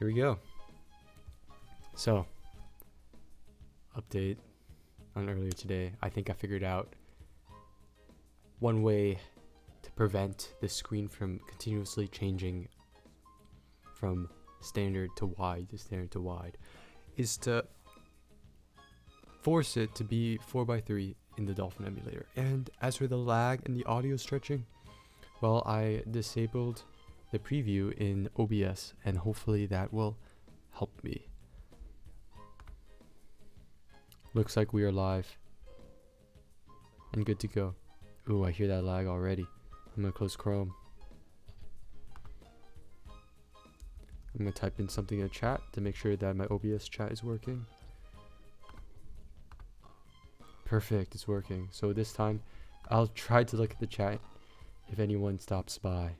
here we go. So, update on earlier today. I think I figured out one way to prevent the screen from continuously changing from standard to wide to standard to wide is to force it to be 4x3 in the Dolphin emulator. And as for the lag and the audio stretching, well, I disabled the preview in OBS, and hopefully that will help me. Looks like we are live and good to go. Ooh, I hear that lag already. I'm gonna close Chrome. I'm gonna type in something in the chat to make sure that my OBS chat is working. Perfect, it's working. So this time, I'll try to look at the chat if anyone stops by.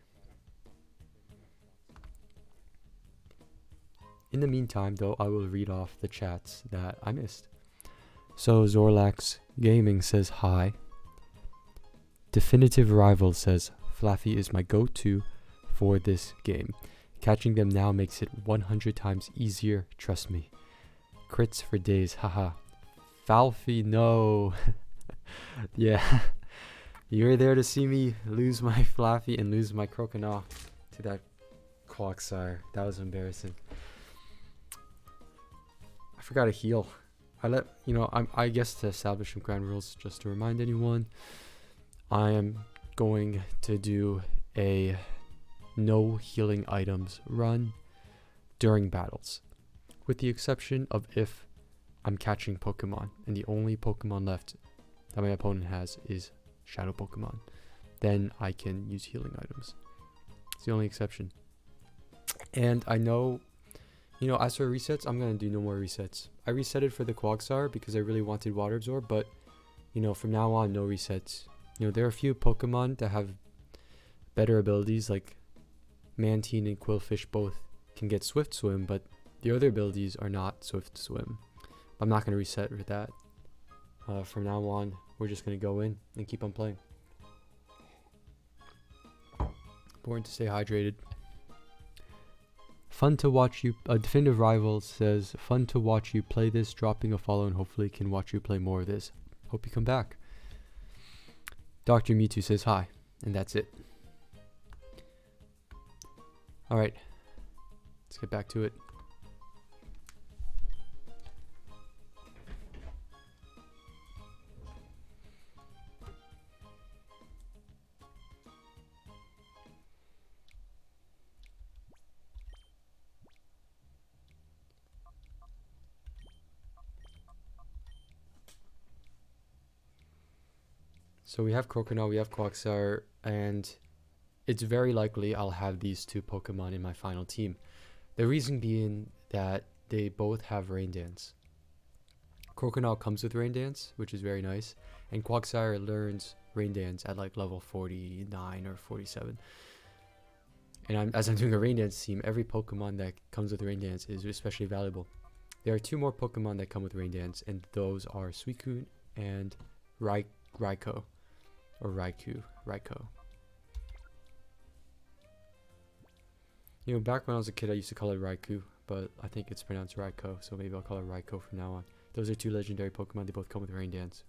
In the meantime, though, I will read off the chats that I missed. So Zorlax Gaming says hi. Definitive Rival says Flaffy is my go-to for this game. Catching them now makes it 100 times easier, trust me. Crits for days, haha. Falfy, no. Yeah. You're there to see me lose my Flaffy and lose my Croconaw to that Quagsire. That was embarrassing. I forgot to heal. I guess to establish some ground rules, just to remind anyone, I am going to do a no healing items run during battles, with the exception of if I'm catching Pokemon, and the only Pokemon left that my opponent has is Shadow Pokemon. Then I can use healing items. It's the only exception. And I know, as for resets, I'm going to do no more resets. I reset it for the Quagsire because I really wanted Water Absorb, but, from now on, no resets. There are a few Pokemon that have better abilities, like Mantine and Quillfish both can get Swift Swim, but the other abilities are not Swift Swim. I'm not going to reset for that. From now on, we're just going to go in and keep on playing. Important to stay hydrated. Fun to watch you. Definitive Rival says, fun to watch you play this, dropping a follow, and hopefully can watch you play more of this. Hope you come back. Dr. Mewtwo says hi, and that's it. Alright, let's get back to it. So we have Croconaw, we have Quagsire, and it's very likely I'll have these two Pokemon in my final team. The reason being that they both have Rain Dance. Croconaw comes with Rain Dance, which is very nice, and Quagsire learns Rain Dance at like level 49 or 47. And as I'm doing a Rain Dance team, every Pokemon that comes with Rain Dance is especially valuable. There are two more Pokemon that come with Rain Dance, and those are Suicune and Raikou. Or Raikou. Back when I was a kid, I used to call it Raikou, but I think it's pronounced Raikou, so maybe I'll call it Raikou from now on. Those are two legendary Pokemon. They both come with Rain Dance.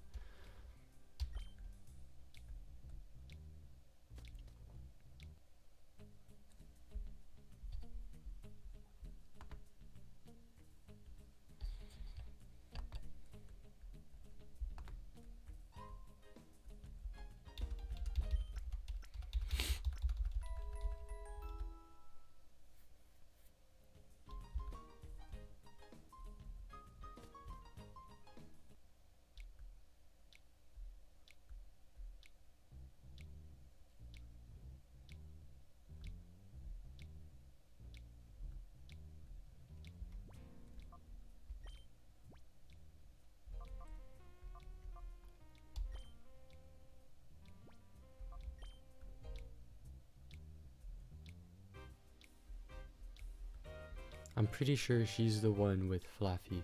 I'm pretty sure she's the one with Flaffy.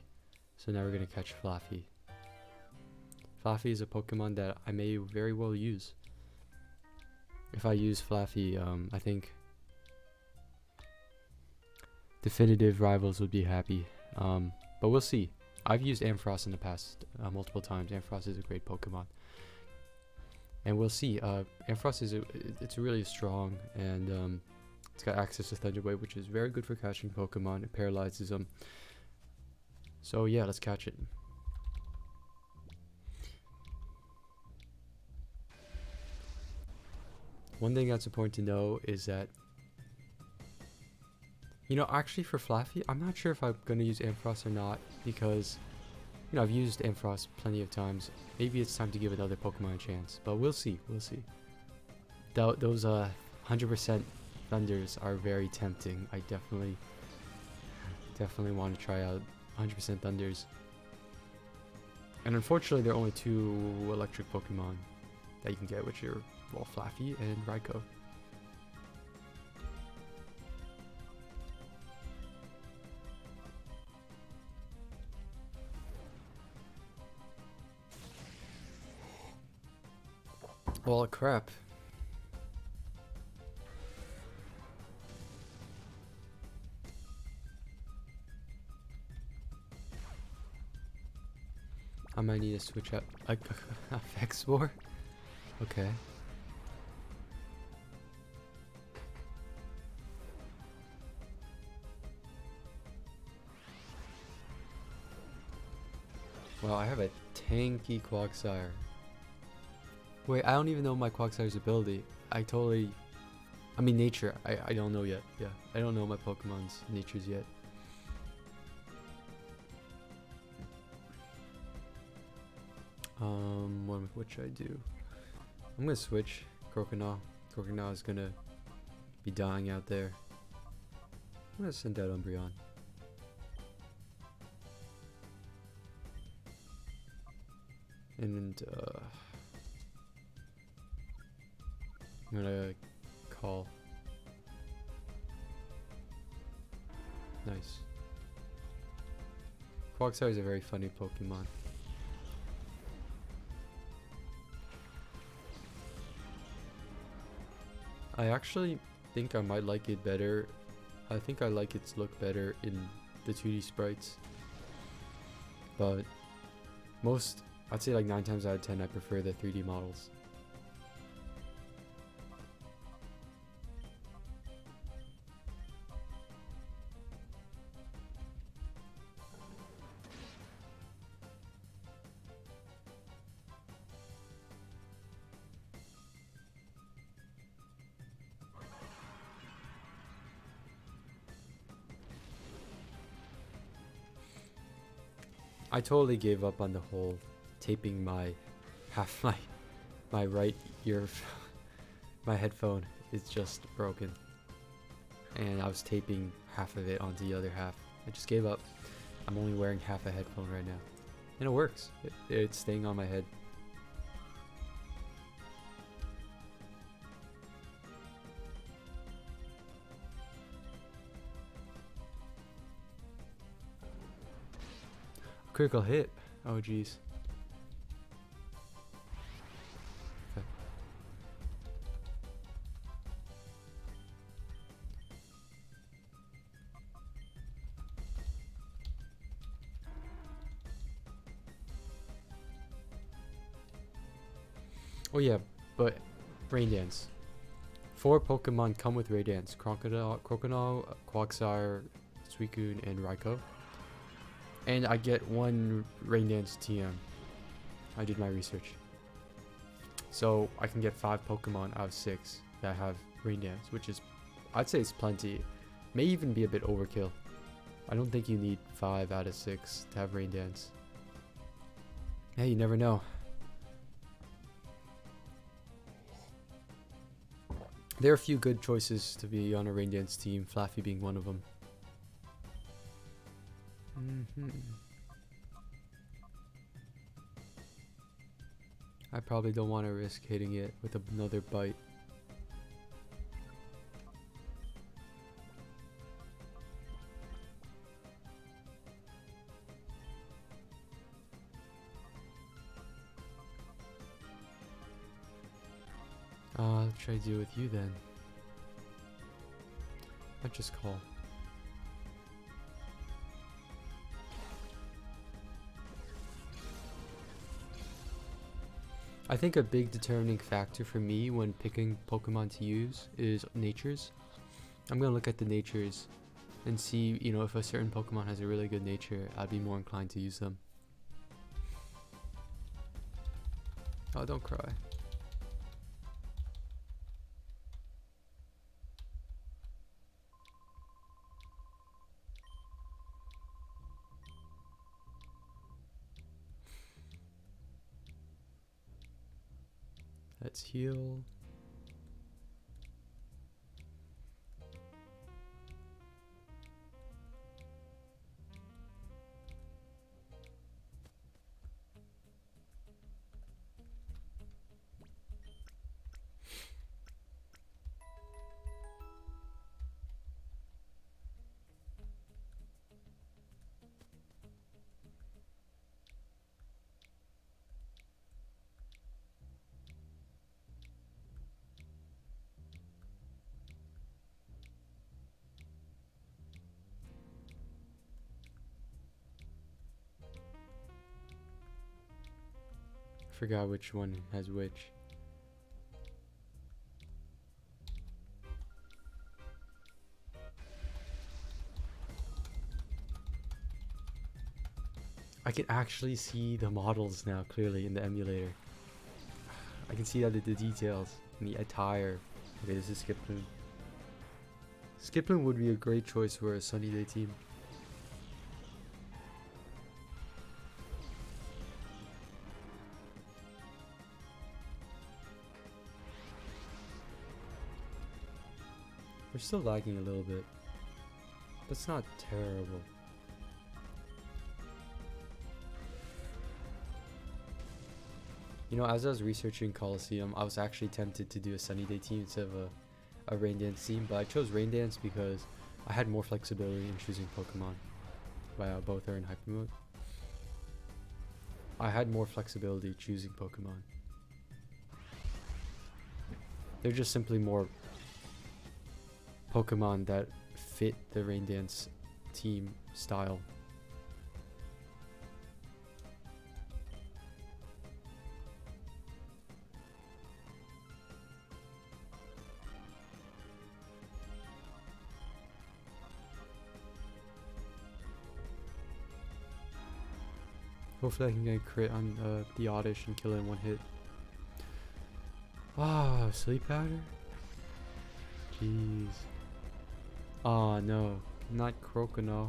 So now we're going to catch Flaffy. Flaffy is a Pokemon that I may very well use. If I use Flaffy, I think definitive rivals would be happy. But we'll see. I've used Ampharos in the past multiple times. Ampharos is a great Pokemon. And we'll see. Ampharos it's really strong, and it's got access to Thunder Wave, which is very good for catching Pokemon. It paralyzes them. So yeah, let's catch it. One thing that's important to know is that, you know, actually for Flaffy, I'm not sure if I'm going to use Ampharos or not, because, you know, I've used Ampharos plenty of times. Maybe it's time to give another Pokemon a chance, but we'll see, we'll see. Those 100% Thunders are very tempting. I definitely want to try out 100% Thunders. And unfortunately, there are only 2 electric Pokemon that you can get, which are, well, Flaffy and Raikou. Well, crap. I might need to switch up a Vexor. Okay. Wow, I have a tanky Quagsire. Wait, I don't even know my Quagsire's ability. I mean nature. I don't know yet. Yeah, I don't know my Pokemon's natures yet. What should I do? I'm gonna switch Croconaw. Croconaw is gonna be dying out there. I'm gonna send out Umbreon. And I'm gonna call. Nice. Quagsire is a very funny Pokemon. I actually think I might like it better. I think I like its look better in the 2D sprites. But I'd say like 9 times out of 10 I prefer the 3D models. I totally gave up on the whole taping my my right ear. My headphone is just broken, and I was taping half of it onto the other half. I just gave up. I'm only wearing half a headphone right now, and it works. It's staying on my head. Critical hit. Oh jeez. Okay. Oh yeah, but Rain Dance. 4 Pokemon come with Rain Dance: Croconaw, Quagsire, Suicune, and Raikou. And I get 1 Rain Dance TM. I did my research. So I can get 5 Pokemon out of 6 that have Rain Dance, which is, I'd say it's plenty. May even be a bit overkill. I don't think you need 5 out of 6 to have Rain Dance. Hey, you never know. There are a few good choices to be on a Rain Dance team, Flaffy being one of them. I probably don't want to risk hitting it with another bite. What should I do with you then? I'll just call. I think a big determining factor for me when picking Pokemon to use is natures. I'm gonna look at the natures and see, you know, if a certain Pokemon has a really good nature, I'd be more inclined to use them. Oh, don't cry. Let's heal. Forgot which one has which. I can actually see the models now clearly in the emulator. I can see the details and the attire. Okay, this is Skiploom. Skiploom would be a great choice for a sunny day team. We're still lagging a little bit. That's not terrible. You know, as I was researching Colosseum, I was actually tempted to do a sunny day team instead of a rain dance team, but I chose rain dance because I had more flexibility in choosing Pokemon. Wow, both are in hyper mode. I had more flexibility choosing Pokemon. They're just simply more Pokemon that fit the rain dance team style. Hopefully I can get a crit on the Oddish and kill it in one hit. Ah, sleep powder? Jeez. Oh no, not Croconaw.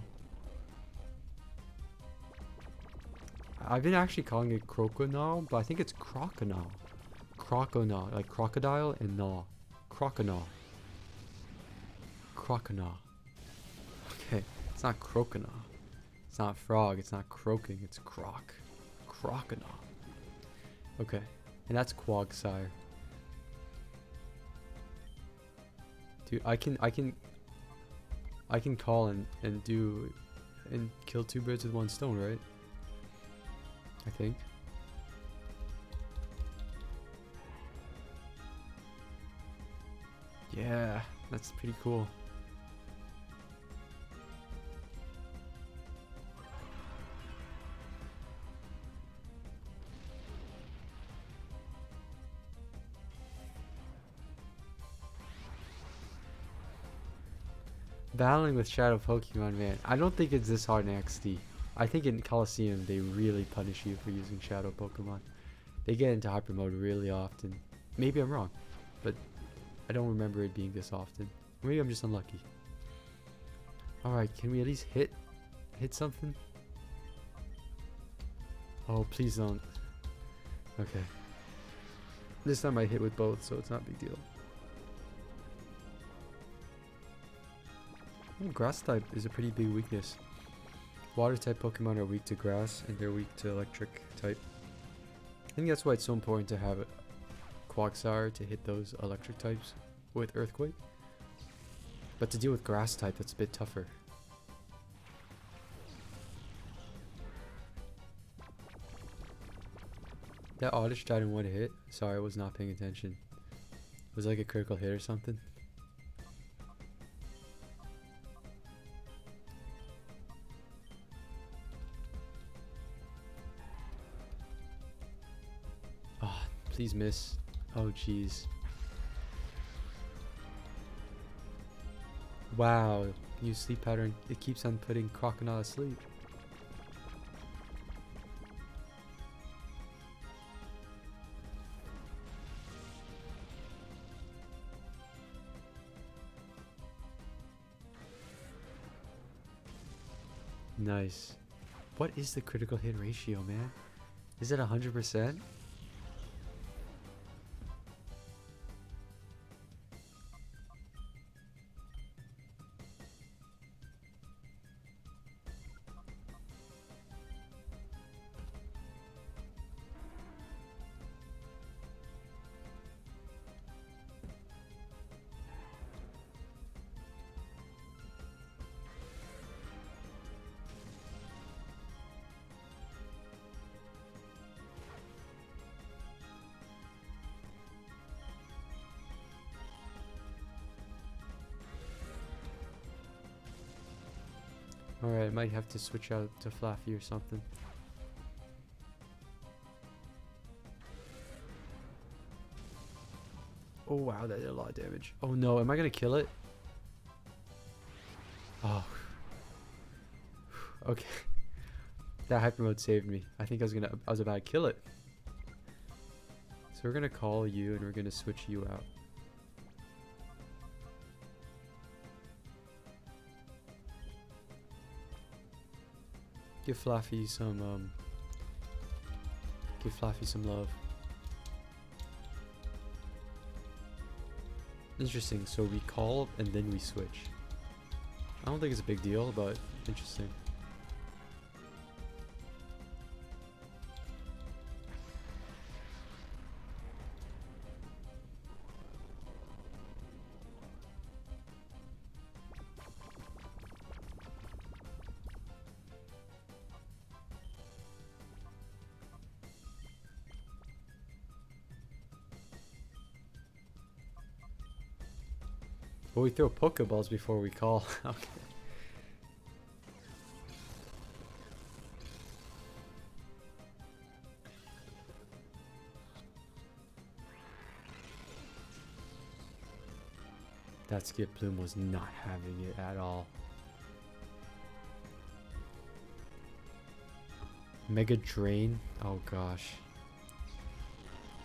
I've been actually calling it Croconaw, but I think it's Croconaw. Croconaw, like crocodile and gnaw. Croconaw. Croconaw. Okay, it's not Croconaw. It's not frog, it's not croaking, it's Croconaw. Okay, and that's Quagsire. Dude, I can call and kill two birds with one stone, right? I think. Yeah, that's pretty cool. Battling with Shadow Pokemon, man. I don't think it's this hard in XD. I think in Colosseum they really punish you for using Shadow Pokemon. They get into hyper mode really often. Maybe I'm wrong, but I don't remember it being this often. Maybe I'm just unlucky. Alright, can we at least hit something? Oh, please don't. Okay. This time I hit with both, so it's not a big deal. Grass type is a pretty big weakness. Water type Pokemon are weak to grass and they're weak to electric type. I think that's why it's so important to have a Quagsire to hit those electric types with Earthquake. But to deal with grass type, that's a bit tougher. That Oddish died in one hit? Sorry, I was not paying attention. Was it like a critical hit or something? Please miss. Oh, jeez. Wow. New sleep pattern. It keeps on putting Crocodile asleep. Nice. What is the critical hit ratio, man? Is it 100%? Alright, I might have to switch out to Flaffy or something. Oh wow, that did a lot of damage. Oh no, am I gonna kill it? Oh. Okay. That hyper mode saved me. I think I was about to kill it. So we're gonna call you and we're gonna switch you out. Give Flaffy some love. Interesting, so we call and then we switch. I don't think it's a big deal, but interesting. But we throw Pokeballs before we call. Okay. That Skip Plume was not having it at all. Mega Drain? Oh gosh.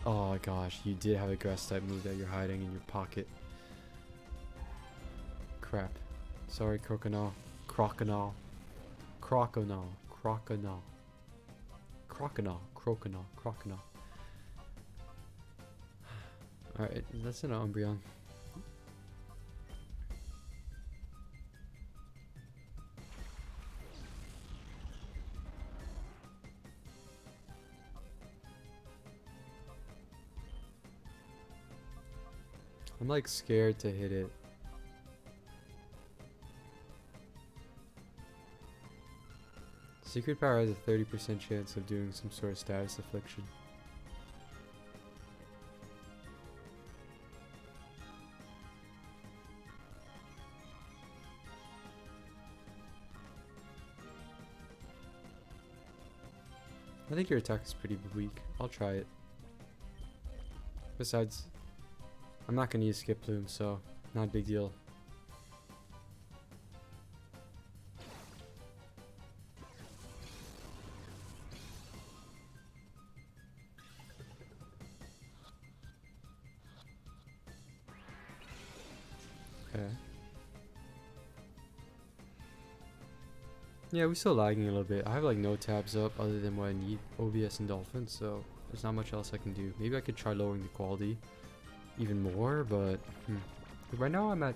Oh gosh, you did have a grass type move that you're hiding in your pocket. Crap. Sorry, Croconaw. Croconaw. Croconaw. Croconaw. Croconaw. Croconaw. Croconaw. Alright, that's an Umbreon. I'm like scared to hit it. Secret Power has a 30% chance of doing some sort of status affliction. I think your attack is pretty weak. I'll try it. Besides, I'm not gonna use Skip Plume, so not a big deal. Okay. Yeah, we're still lagging a little bit. I have like no tabs up other than what I need, OBS and Dolphin, so there's not much else I can do. Maybe I could try lowering the quality even more, but right now I'm at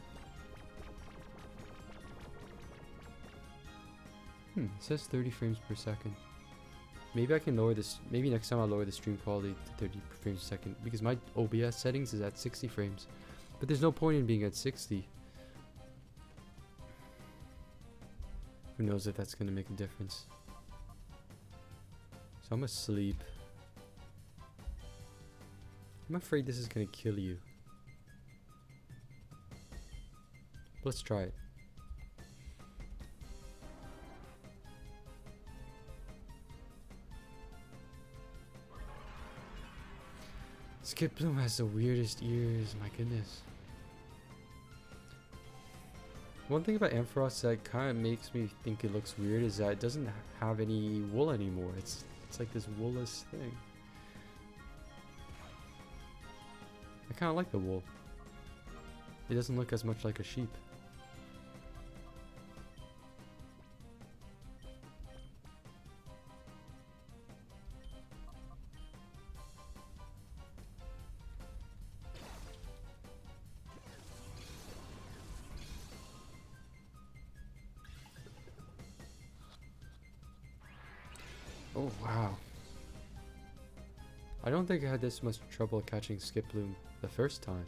it says 30 frames per second. Maybe I can lower this. Maybe next time I'll lower the stream quality to 30 frames per second, because my OBS settings is at 60 frames, but there's no point in being at 60. Who knows if that's gonna make a difference. So I'm asleep. I'm afraid this is gonna kill you. Let's try it. Skiploom has the weirdest ears, my goodness. One thing about Ampharos that kind of makes me think it looks weird is that it doesn't have any wool anymore. It's like this woolless thing. I kind of like the wool. It doesn't look as much like a sheep. Oh wow. I don't think I had this much trouble catching Skiploom the first time.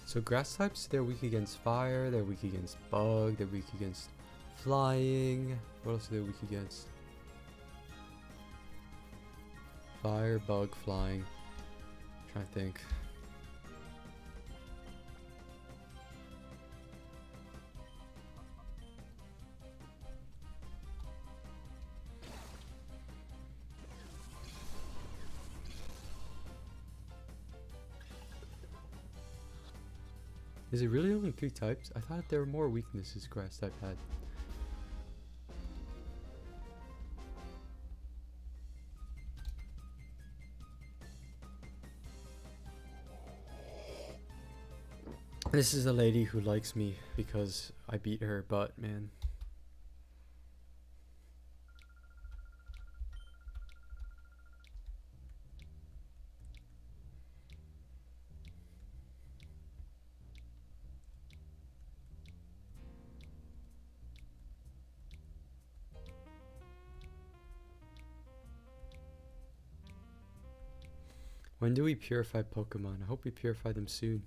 So grass types, they're weak against fire, they're weak against bug, they're weak against flying. What else are they weak against? Fire, bug, flying. I'm trying to think. Is it really only 3 types? I thought there were more weaknesses grass type had. This is a lady who likes me because I beat her butt, man. When do we purify Pokemon? I hope we purify them soon.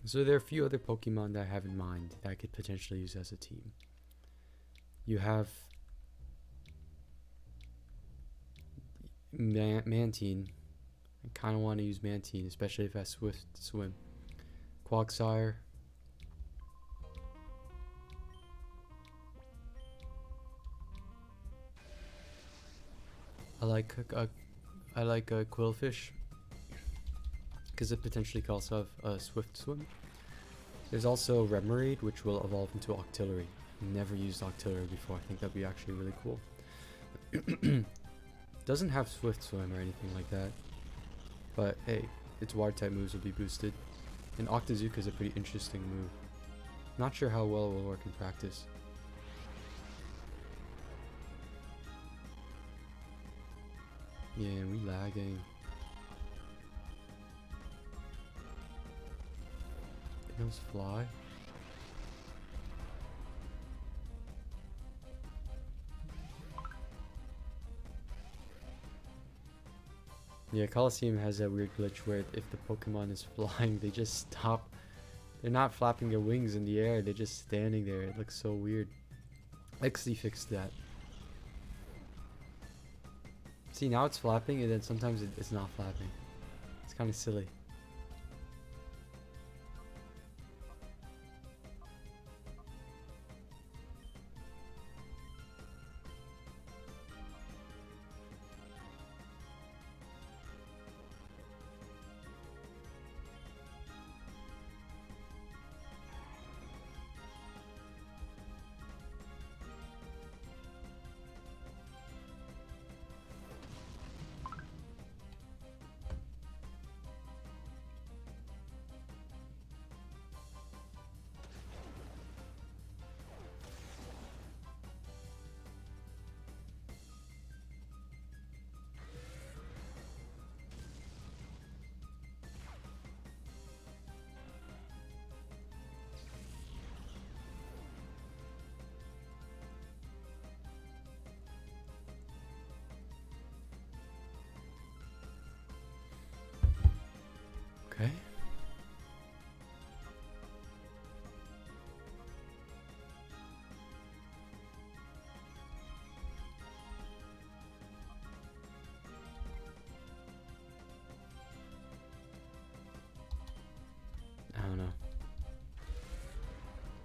So there are a few other Pokemon that I have in mind that I could potentially use as a team. You have Mantine. I kind of want to use Mantine, especially if I Swift Swim. Quagsire. I like Quillfish because it potentially could also have a Swift Swim. There's also Remoraid, which will evolve into Octillery. Never used Octillery before. I think that'd be actually really cool. Doesn't have Swift Swim or anything like that, but hey, its water type moves will be boosted. And Octazooka is a pretty interesting move. Not sure how well it will work in practice. Yeah, we lagging. Those fly. Yeah, Colosseum has that weird glitch where if the Pokemon is flying, they just stop. They're not flapping their wings in the air, they're just standing there. It looks so weird. XD fixed that. See, now it's flapping and then sometimes it's not flapping. It's kind of silly.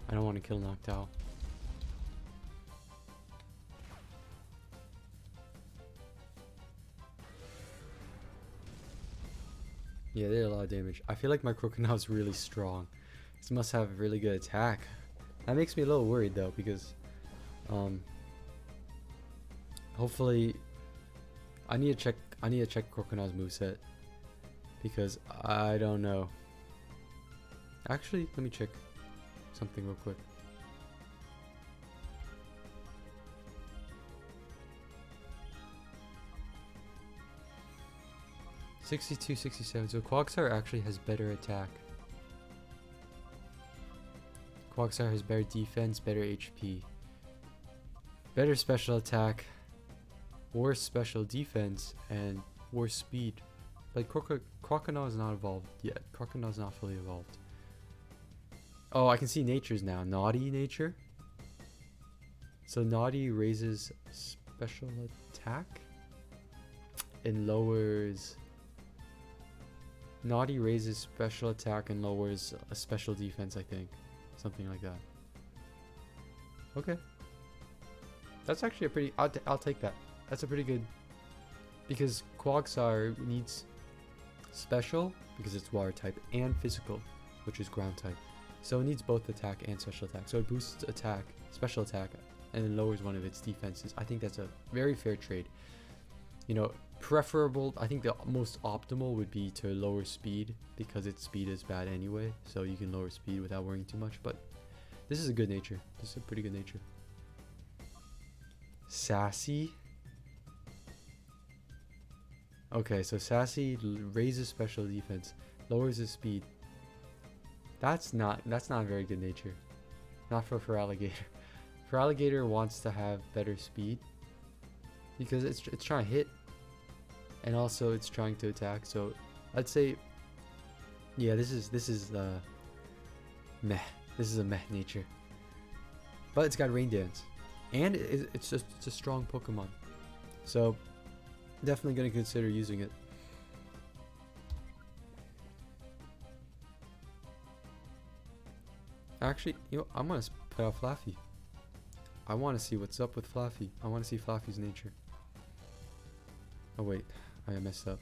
I don't want to kill Noctowl. Yeah, they did a lot of damage. I feel like my Crocodile's really strong. This must have really good attack. That makes me a little worried though, because hopefully I need to check Crocodile's moveset, because I don't know. Actually, let me check something real quick. (62, 67). So Quagsire actually has better attack. Quagsire has better defense, better HP, better special attack, worse special defense, and worse speed. But Crocodile is not evolved yet. Crocodile is not fully evolved. Oh, I can see natures now. Naughty nature. So Naughty raises special attack and lowers. Naughty raises special attack and lowers a special defense, I think. Something like that. Okay. That's actually a pretty... I'll take that. That's a pretty good... Because Quagsire needs special, because it's water type, and physical, which is ground type. So it needs both attack and special attack. So it boosts attack, special attack, and then lowers one of its defenses. I think that's a very fair trade. You know, preferable, I think the most optimal would be to lower speed, because its speed is bad anyway. So you can lower speed without worrying too much. But this is a good nature. This is a pretty good nature. Sassy. Okay, so Sassy raises special defense, lowers his speed. That's not a very good nature. Not for Alligator. For Alligator wants to have better speed, because it's trying to hit, and also it's trying to attack. So I'd say, yeah, this is meh. This is a meh nature. But it's got Rain Dance, and it's a strong Pokemon. So definitely gonna consider using it. Actually, you know, I'm gonna put out Flaffy. I want to see what's up with Flaffy. I want to see Flaffy's nature. Oh wait, I messed up.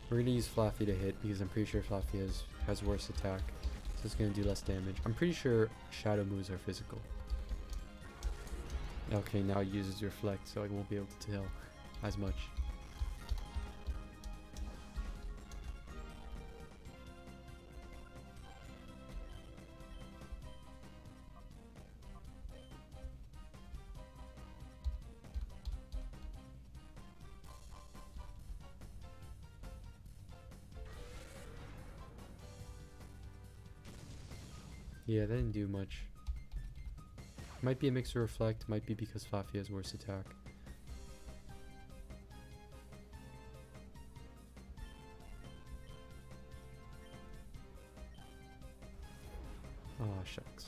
We're gonna use Flaffy to hit, because I'm pretty sure Flaffy has worse attack. So it's gonna do less damage. I'm pretty sure shadow moves are physical. Okay, now it uses Reflect, so I won't be able to tell as much. Yeah, that didn't do much. Might be a mix of Reflect, might be because Flaffy has worse attack. Oh, shucks.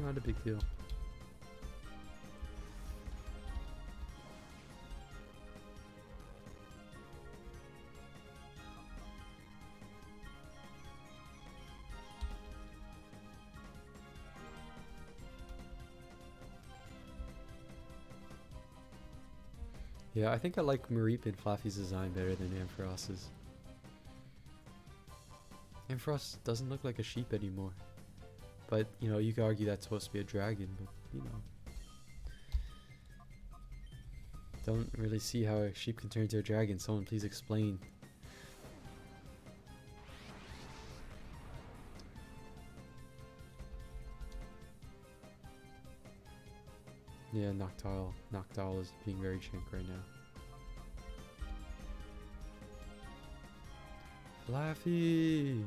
Not a big deal. Yeah, I think I like Mareep and Flaffy's design better than Amphiros's. Ampharos doesn't look like a sheep anymore. But, you know, you could argue that's supposed to be a dragon, but, you know. Don't really see how a sheep can turn into a dragon. Someone please explain. Yeah, Noctowl is being very chink right now. Flaffy!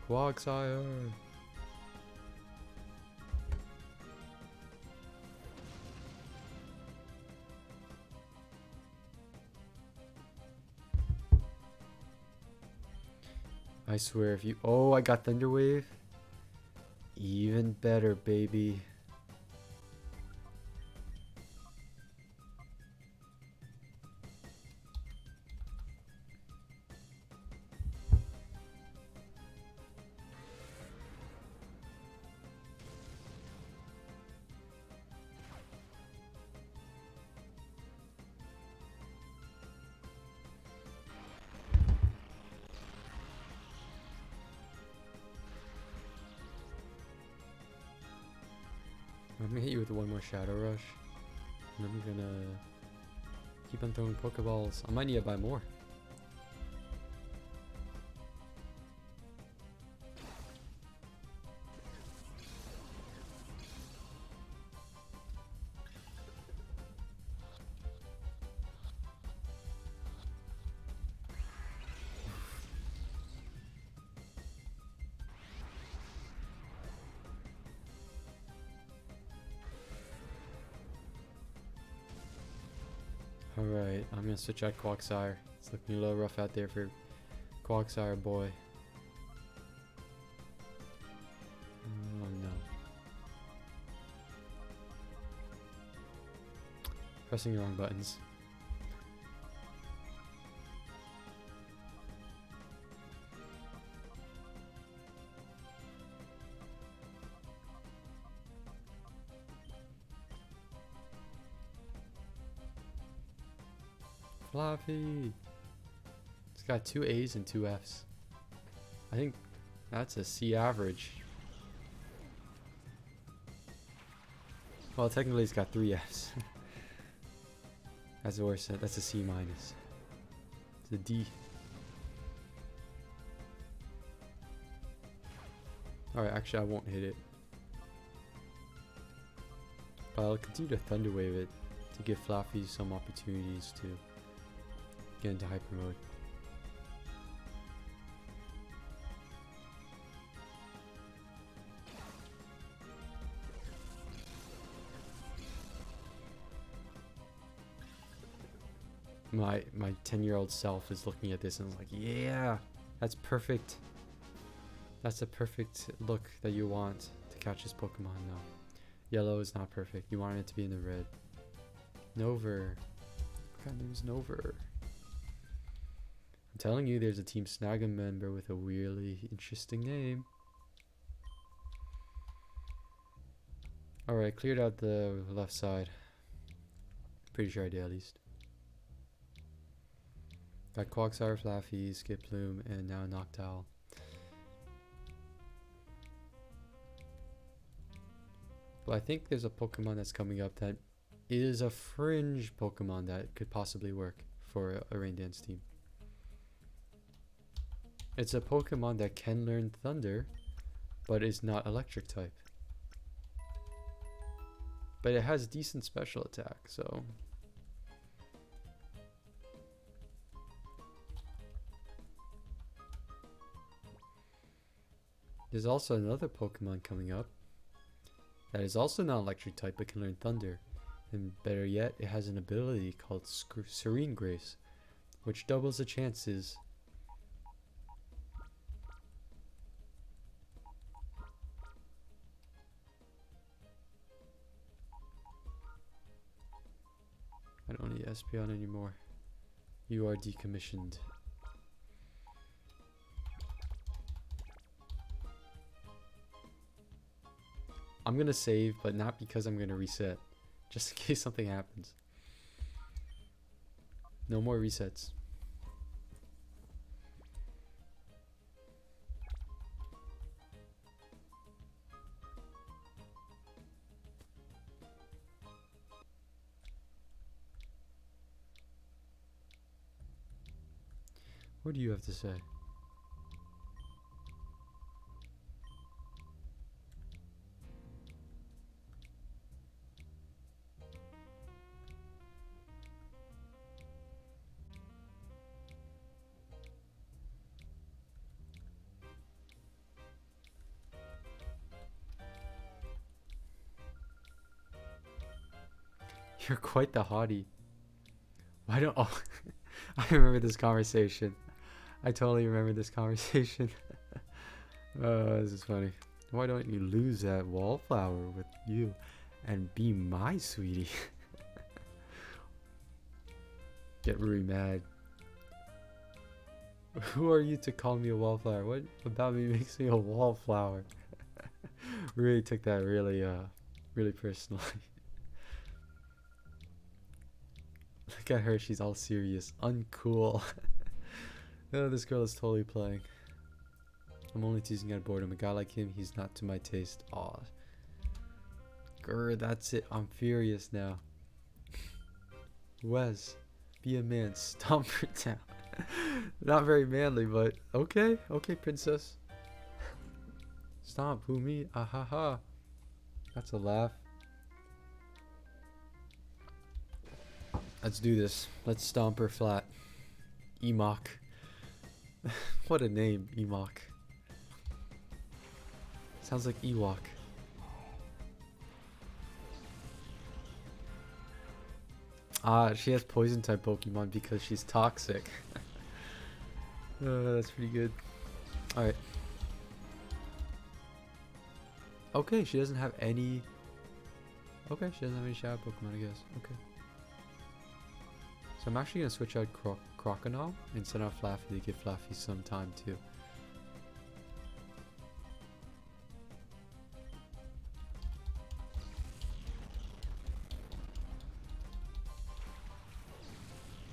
Quagsire! I swear if you... Oh, I got Thunder Wave. Even better, baby. I'm gonna hit you with one more Shadow Rush. And I'm gonna keep on throwing Pokeballs. I might need to buy more. Alright, I'm gonna switch out Quagsire. It's looking a little rough out there for Quagsire boy. Oh no. Pressing the wrong buttons. Fluffy! It's got 2 A's and 2 F's. I think that's a C average. Well, technically it's got 3 F's. That's the worst. That's a C minus. It's a D. Alright, actually I won't hit it. But I'll continue to Thunder Wave it to give Fluffy some opportunities to get into hyper mode. My 10-year-old self is looking at this and is like, yeah, that's perfect. That's a perfect look that you want to catch this Pokemon. No, yellow is not perfect. You want it to be in the red. Nover. What kind of name is Nover? I'm telling you, there's a Team Snag'em member with a really interesting name. Alright, cleared out the left side. Pretty sure I did at least. Got Quagsire, Fluffy, Skiploom, and now Noctowl. But I think there's a Pokemon that's coming up that is a fringe Pokemon that could possibly work for a Rain Dance team. It's a Pokemon that can learn Thunder, but is not Electric type. But it has decent special attack, so... There's also another Pokemon coming up that is also not Electric type but can learn Thunder. And better yet, it has an ability called Serene Grace, which doubles the chances I don't need Espeon anymore. You are decommissioned. I'm gonna save, but not because I'm gonna reset. Just in case something happens. No more resets. What do you have to say? You're quite the hottie. Why don't... Oh, I remember this conversation. I totally remember this conversation. This is funny. Why don't you lose that wallflower with you and be my sweetie? Get really mad. Who are you to call me a wallflower? What about me makes me a wallflower? Really took that really personally. Look at her, she's all serious. Uncool. Oh, this girl is totally playing. I'm only teasing out of boredom. A guy like him, he's not to my taste. Aw. Grr, that's it. I'm furious now. Wes, be a man. Stomp her down. Not very manly, but okay. Okay, princess. Stomp. Who, me? Ah ha ha. That's a laugh. Let's do this. Let's stomp her flat. Emok. What a name, Emok. Sounds like Ewok. She has poison type Pokemon because she's toxic. That's pretty good. Alright. Okay, she doesn't have any... Okay, she doesn't have any shadow Pokemon, I guess. Okay. So I'm actually going to switch out Croconaw and send out Flaffy to give Flaffy some time too.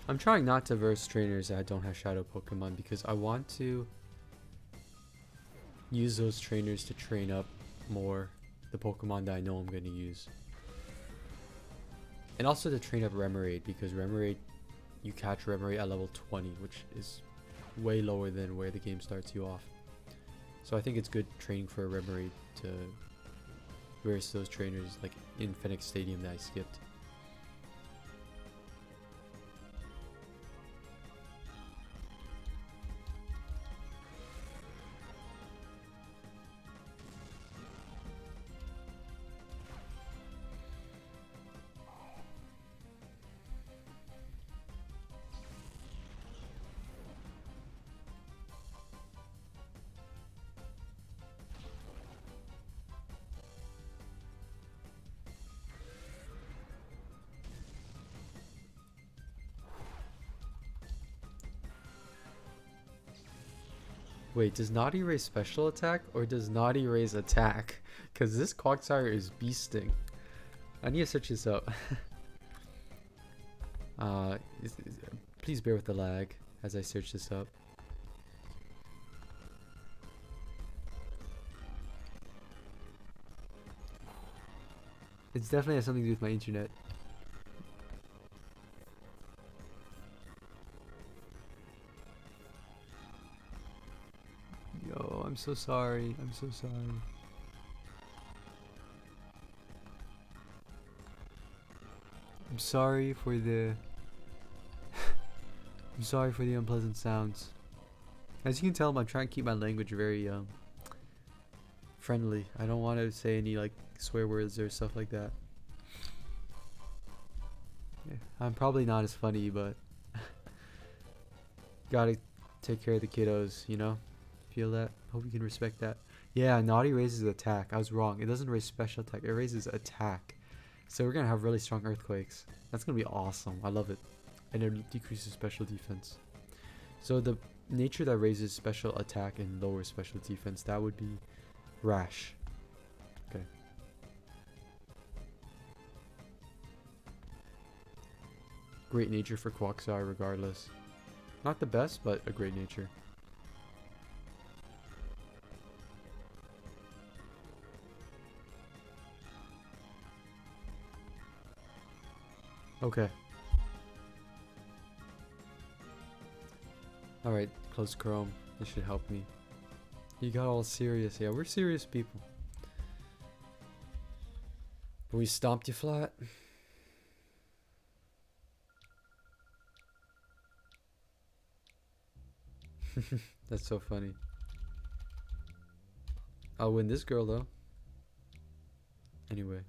I'm trying not to verse trainers that don't have shadow Pokemon because I want to use those trainers to train up more the Pokemon that I know I'm going to use. And also to train up Remoraid, because Remoraid, you catch Remoraid at level 20, which is way lower than where the game starts you off. So I think it's good training for a Remoraid to verse those trainers like in Phoenix Stadium that I skipped. Wait, does Naughty raise special attack or does Naughty raise attack? Because this Quagsire is beasting. I need to search this up. Please bear with the lag as I search this up. It's definitely has something to do with my internet. Yo, I'm so sorry. I'm so sorry. I'm sorry for the... I'm sorry for the unpleasant sounds. As you can tell, I'm trying to keep my language very friendly. I don't want to say any like swear words or stuff like that. Yeah, I'm probably not as funny, but gotta take care of the kiddos, you know? Feel that? Hope you can respect that. Yeah, Naughty raises attack. I was wrong. It doesn't raise special attack. It raises attack. So we're gonna have really strong earthquakes. That's gonna be awesome. I love it. And it decreases special defense. So the nature that raises special attack and lowers special defense, that would be Rash. Okay. Great nature for Quagsire regardless. Not the best, but a great nature. Okay. Alright, close Chrome. This should help me. You got all serious. Yeah, we're serious people. But we stomped you flat. That's so funny. I'll win this girl though. Anyway.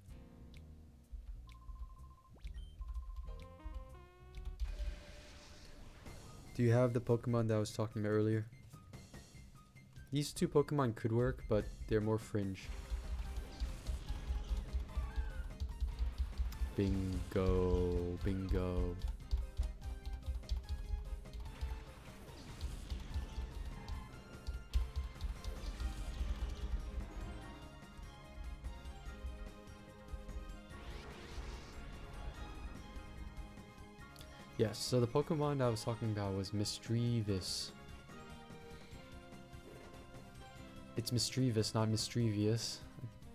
Do you have the Pokemon that I was talking about earlier? These two Pokemon could work, but they're more fringe. Bingo, bingo. Yes, so the Pokemon I was talking about was Misdreavus. It's Misdreavus, not Misdreavious.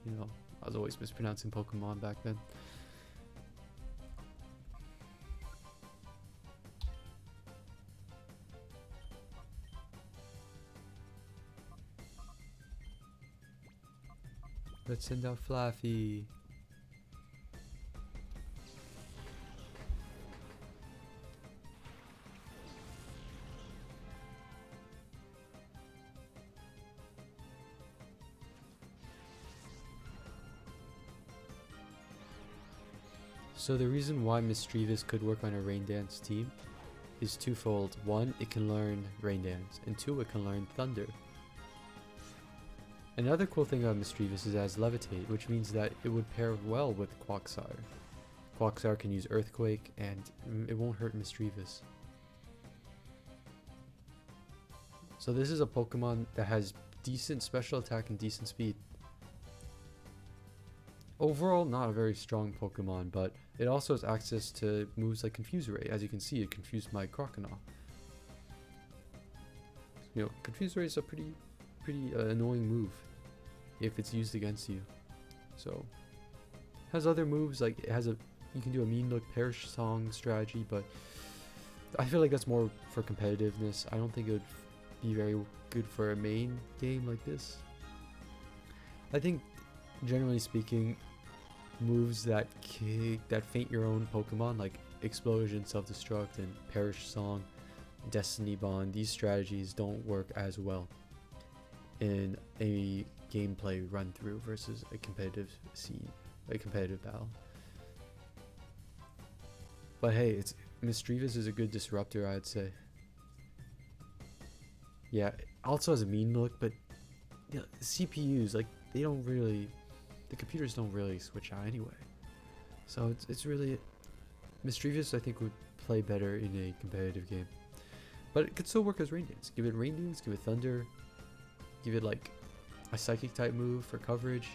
You know, I was always mispronouncing Pokemon back then. Let's send out Flaffy. So the reason why Misdreavus could work on a Rain Dance team is twofold. One, it can learn Rain Dance, and two, it can learn Thunder. Another cool thing about Misdreavus is it has Levitate, which means that it would pair well with Quagsire. Quagsire can use Earthquake, and it won't hurt Misdreavus. So this is a Pokemon that has decent special attack and decent speed. Overall, not a very strong Pokemon, but it also has access to moves like Confuse Ray. As you can see, it confused my Croconaw. You know, Confuse Ray is a pretty annoying move if it's used against you. So, it has other moves like you can do a Mean Look Perish Song strategy, but I feel like that's more for competitiveness. I don't think it would be very good for a main game like this. I think, generally speaking, moves that faint your own Pokemon, like Explosion, Self-Destruct, and Perish Song, Destiny Bond, these strategies don't work as well in a gameplay run through versus a competitive scene, a competitive battle. But hey, Misdreavus is a good disruptor, I'd say. Yeah, it also has a Mean Look, but you know, CPUs, like, the computers don't really switch out anyway. So it's really, Misdreavus I think would play better in a competitive game. But it could still work as Rain Dance. Give it Rain Dance, give it Thunder, give it like a Psychic type move for coverage,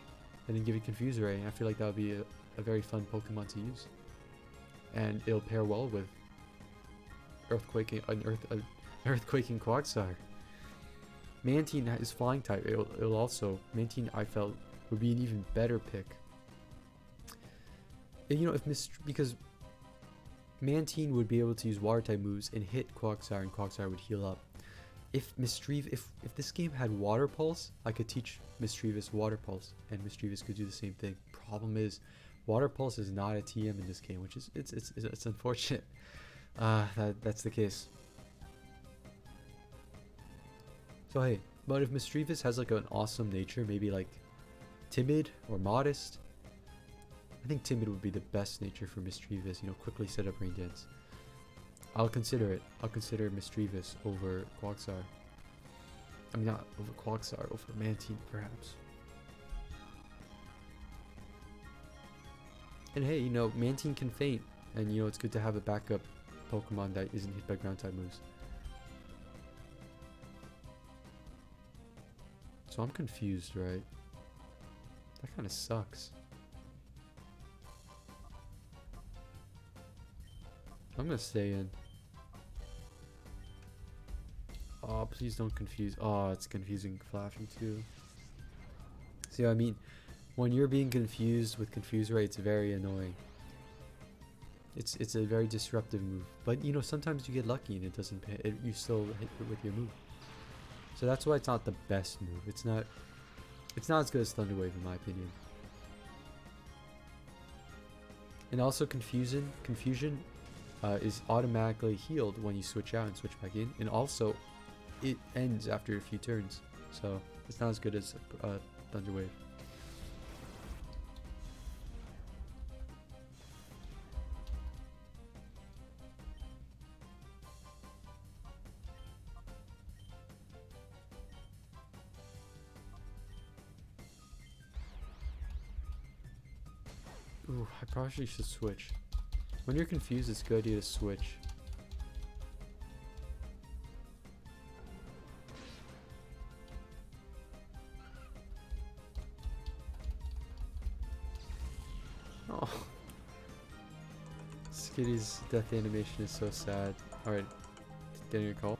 and then give it Confuse Ray. I feel like that would be a very fun Pokemon to use. And it'll pair well with Earthquaking Quagsire. Mantine is Flying type. It'll also, Mantine I felt would be an even better pick. And you know, because Mantine would be able to use Water type moves and hit Quagsire, and Quagsire would heal up. If this game had Water Pulse, I could teach Misdreavus Water Pulse, and Misdreavus could do the same thing. Problem is, Water Pulse is not a TM in this game, which is it's unfortunate. That's the case. So hey, but if Misdreavus has like an awesome nature, maybe like Timid or Modest, I think Timid would be the best nature for Misdreavus. You know, quickly set up Rain Dance. I'll consider it. I'll consider Misdreavus over Quagsire. I mean, not over Quagsire, over Mantine perhaps. And hey, you know, Mantine can faint, and you know, it's good to have a backup Pokemon that isn't hit by ground type moves. So I'm confused, right? That kind of sucks. I'm gonna stay in. Oh, please don't confuse. Oh, it's confusing Flaffy too. See what I mean? When you're being confused with Confuse Ray, it's very annoying. It's a very disruptive move. But you know, sometimes you get lucky and it doesn't pay. You still hit it with your move. So that's why it's not the best move. It's not as good as Thunder Wave in my opinion. And also Confusion is automatically healed when you switch out and switch back in. And also, it ends after a few turns. So it's not as good as Thunder Wave. Ooh, I probably should switch. When you're confused, it's a good idea to switch. Oh. Skitty's death animation is so sad. Alright, getting a call.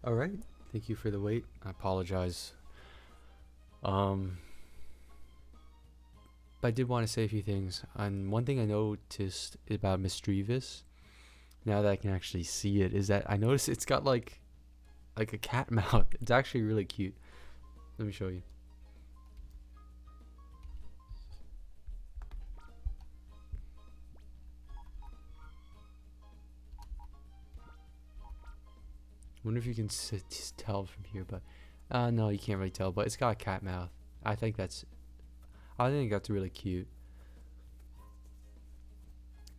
All right. Thank you for the wait. I apologize. Um, but I did want to say a few things. And one thing I noticed about Misdreavus, now that I can actually see it, is that I noticed it's got like a cat mouth. It's actually really cute. Let me show you. Wonder if you can tell from here, but no, you can't really tell. But it's got a cat mouth. I think that's really cute.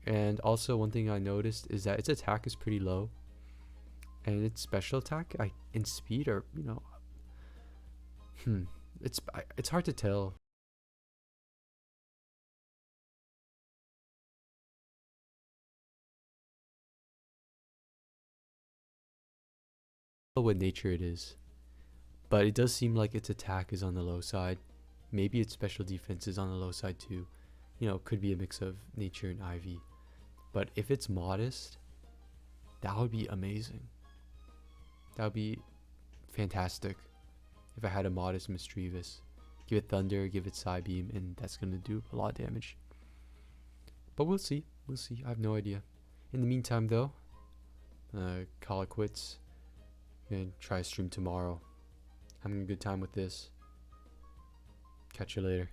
And also, one thing I noticed is that its attack is pretty low, and its special attack in speed are it's hard to tell what nature it is, but it does seem like its attack is on the low side. Maybe its special defense is on the low side too. Could be a mix of nature and Ivy. But if it's modest, that would be amazing. That would be fantastic if I had a modest Misdreavus. Give it Thunder, give it Psybeam, and that's going to do a lot of damage. But we'll see. We'll see. I have no idea. In the meantime, though, call it quits. And try to stream tomorrow. Having a good time with this. Catch you later.